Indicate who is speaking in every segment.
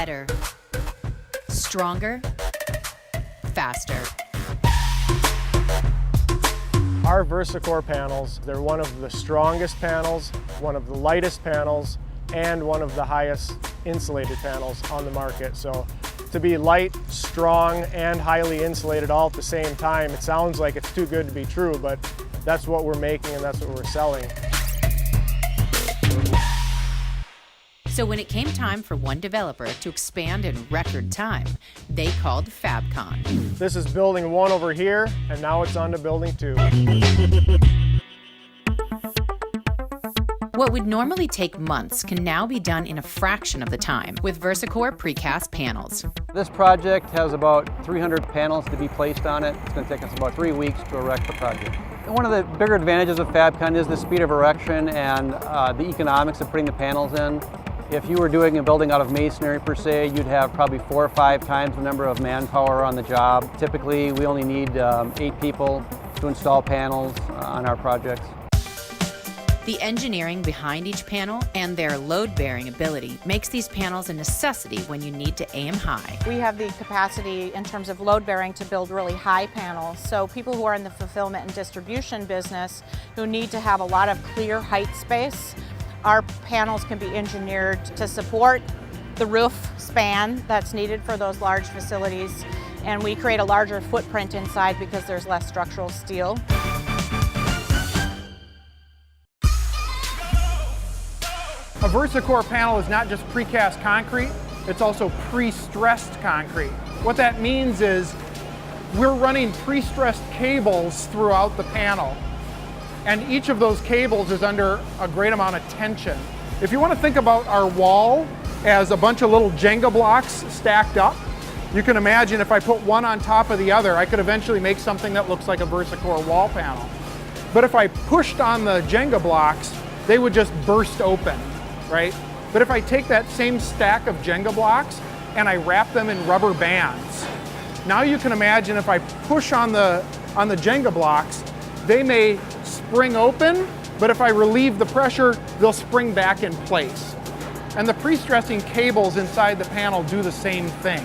Speaker 1: Better, stronger, faster.
Speaker 2: Our VersaCore panels, they're one of the strongest panels, one of the lightest panels, and one of the highest insulated panels on the market. So to be light, strong, and highly insulated all at the same time, it sounds like it's too good to be true, but that's what we're making and that's what we're selling.
Speaker 1: So when it came time for one developer to expand in record time, they called Fabcon.
Speaker 2: This is building 1 over here, and now it's on to building 2.
Speaker 1: What would normally take months can now be done in a fraction of the time with VersaCore precast panels.
Speaker 3: This project has about 300 panels to be placed on it. It's going to take us about 3 weeks to erect the project. And one of the bigger advantages of Fabcon is the speed of erection and the economics of putting the panels in. If you were doing a building out of masonry per se, you'd have probably 4 or 5 times the number of manpower on the job. Typically, we only need 8 people to install panels on our projects.
Speaker 1: The engineering behind each panel and their load-bearing ability makes these panels a necessity when you need to aim high.
Speaker 4: We have the capacity in terms of load-bearing to build really high panels. So people who are in the fulfillment and distribution business who need to have a lot of clear height space, our panels can be engineered to support the roof span that's needed for those large facilities, and we create a larger footprint inside because there's less structural steel.
Speaker 5: A VersaCore panel is not just precast concrete, it's also pre-stressed concrete. What that means is we're running pre-stressed cables throughout the panel, and each of those cables is under a great amount of tension. If you want to think about our wall as a bunch of little Jenga blocks stacked up, you can imagine if I put one on top of the other, I could eventually make something that looks like a VersaCore wall panel. But if I pushed on the Jenga blocks, they would just burst open, right? But if I take that same stack of Jenga blocks and I wrap them in rubber bands, now you can imagine if I push on the Jenga blocks, they may spring open, but if I relieve the pressure, they'll spring back in place. And the pre-stressing cables inside the panel do the same thing.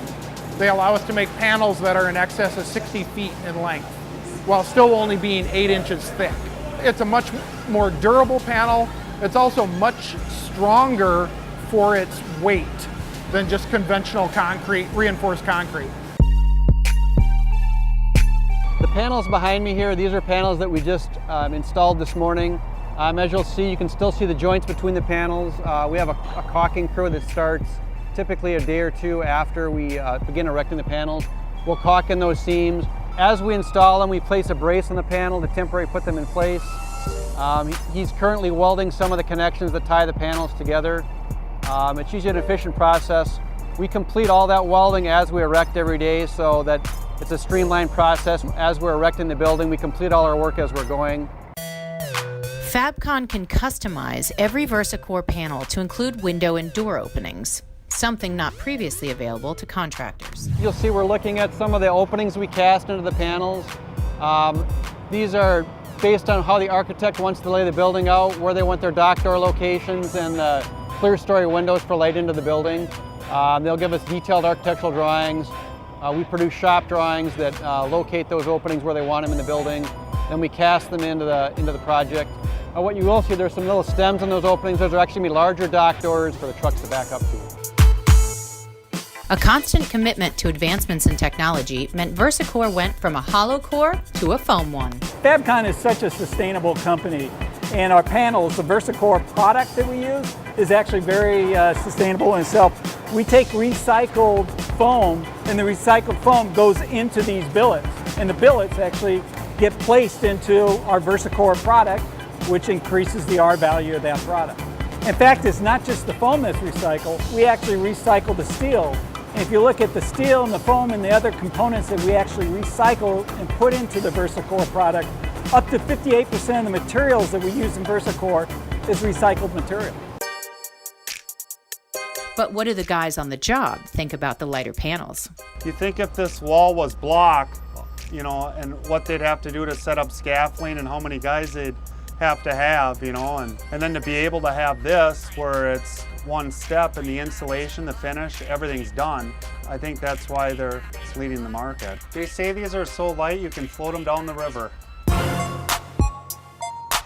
Speaker 5: They allow us to make panels that are in excess of 60 feet in length, while still only being 8 inches thick. It's a much more durable panel. It's also much stronger for its weight than just conventional concrete, reinforced concrete.
Speaker 3: The panels behind me here, these are panels that we just installed this morning. As you'll see, you can still see the joints between the panels. We have a caulking crew that starts typically a day or 2 after we begin erecting the panels. We'll caulk in those seams. As we install them, we place a brace on the panel to temporarily put them in place. He's currently welding some of the connections that tie the panels together. It's usually an efficient process. We complete all that welding as we erect every day so that it's a streamlined process. As we're erecting the building, we complete all our work as we're going.
Speaker 1: Fabcon can customize every VersaCore panel to include window and door openings, something not previously available to contractors.
Speaker 3: You'll see we're looking at some of the openings we cast into the panels. These are based on how the architect wants to lay the building out, where they want their dock door locations and the clear story windows for light into the building. They'll give us detailed architectural drawings. We produce shop drawings that locate those openings where they want them in the building. Then we cast them into the project. What you will see, there's some little stems in those openings. Those are actually going to be larger dock doors for the trucks to back up to.
Speaker 1: A constant commitment to advancements in technology meant VersaCore went from a hollow core to a foam one.
Speaker 6: Fabcon is such a sustainable company, and our panels, the VersaCore product that we use, is actually very sustainable in itself. We take recycled foam, and the recycled foam goes into these billets, and the billets actually get placed into our VersaCore product, which increases the R value of that product. In fact, it's not just the foam that's recycled, we actually recycle the steel. And if you look at the steel and the foam and the other components that we actually recycle and put into the VersaCore product, up to 58% of the materials that we use in VersaCore is recycled material.
Speaker 1: But what do the guys on the job think about the lighter panels?
Speaker 7: You think if this wall was block, you know, and what they'd have to do to set up scaffolding and how many guys they'd have to have, you know, and then to be able to have this where it's one step in the installation, the finish, everything's done. I think that's why they're leading the market. They say these are so light you can float them down the river.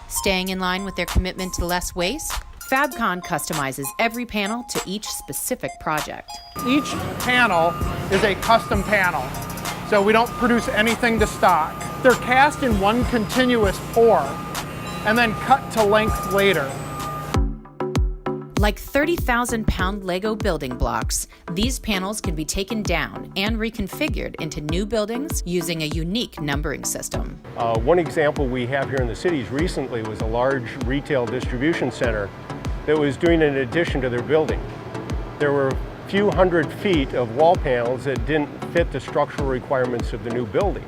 Speaker 1: Staying in line with their commitment to less waste, Fabcon customizes every panel to each specific project.
Speaker 5: Each panel is a custom panel, so we don't produce anything to stock. They're cast in one continuous pour and then cut to length later.
Speaker 1: Like 30,000-pound Lego building blocks, these panels can be taken down and reconfigured into new buildings using a unique numbering system.
Speaker 8: One example we have here in the cities recently was a large retail distribution center that was doing an addition to their building. There were a few hundred feet of wall panels that didn't fit the structural requirements of the new building.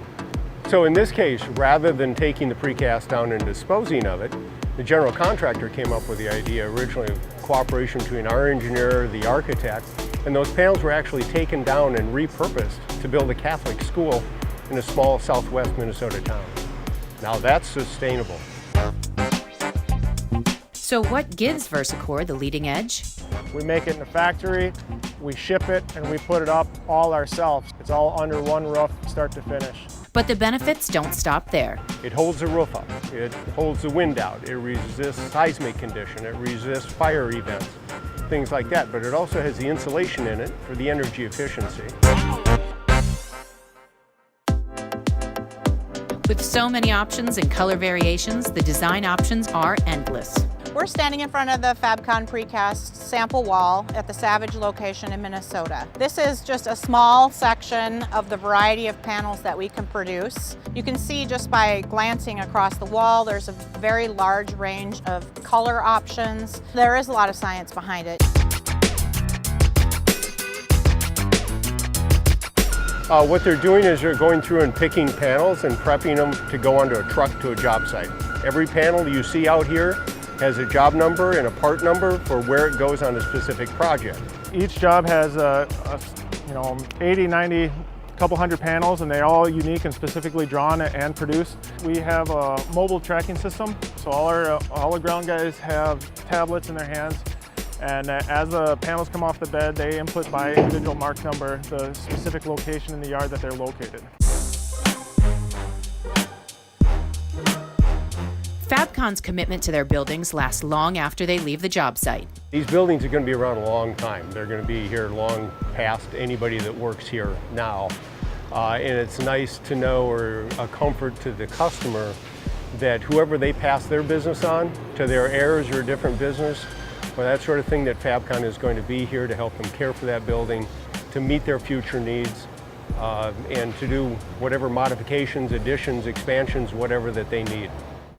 Speaker 8: So in this case, rather than taking the precast down and disposing of it, the general contractor came up with the idea originally of cooperation between our engineer, the architect, and those panels were actually taken down and repurposed to build a Catholic school in a small southwest Minnesota town. Now that's sustainable.
Speaker 1: So what gives VersaCore the leading edge?
Speaker 2: We make it in a factory, we ship it, and we put it up all ourselves. It's all under one roof, start to finish.
Speaker 1: But the benefits don't stop there.
Speaker 8: It holds the roof up, it holds the wind out, it resists seismic condition, it resists fire events, things like that. But it also has the insulation in it for the energy efficiency.
Speaker 1: With so many options and color variations, the design options are endless.
Speaker 4: We're standing in front of the Fabcon precast sample wall at the Savage location in Minnesota. This is just a small section of the variety of panels that we can produce. You can see just by glancing across the wall, there's a very large range of color options. There is a lot of science behind it.
Speaker 8: What they're doing is they're going through and picking panels and prepping them to go onto a truck to a job site. Every panel you see out here has a job number and a part number for where it goes on a specific project.
Speaker 2: Each job has 80, 90, couple hundred panels, and they're all unique and specifically drawn and produced. We have a mobile tracking system, so all the ground guys have tablets in their hands, and as the panels come off the bed, they input by individual mark number the specific location in the yard that they're located.
Speaker 1: Fabcon's commitment to their buildings lasts long after they leave the job site.
Speaker 8: These buildings are going to be around a long time. They're going to be here long past anybody that works here now. And it's nice to know, or a comfort to the customer, that whoever they pass their business on, to their heirs or a different business, or that sort of thing, that Fabcon is going to be here to help them care for that building, to meet their future needs, and to do whatever modifications, additions, expansions, whatever that they need.